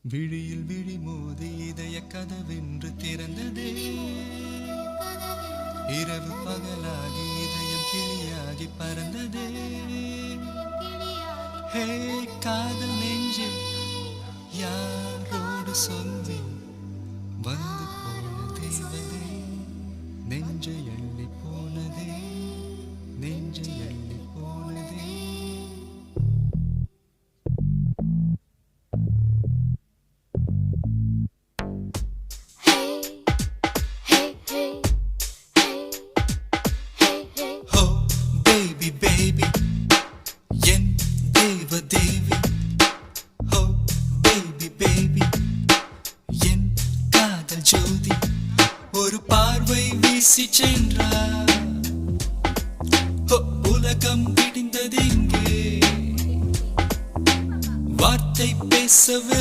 விழியில் விழி மோதி இதய கதவென்று திறந்ததே. இரவு பகலாகி இதயம் கிளியாகி பறந்ததே. ஹே காதல் நெஞ்சே யாரோடு சொல்வேன் வந்து போன தேவதே. நெஞ்சை அள்ளி போனதே, நெஞ்சை அள்ளி போனதே. Oh baby baby என் தேவ தேவி. Oh baby baby என் காதல் ஜோதி. ஒரு பார்வை வீசி சென்றார், உலகம் விடிந்ததெங்கே. வார்த்தை பேசவே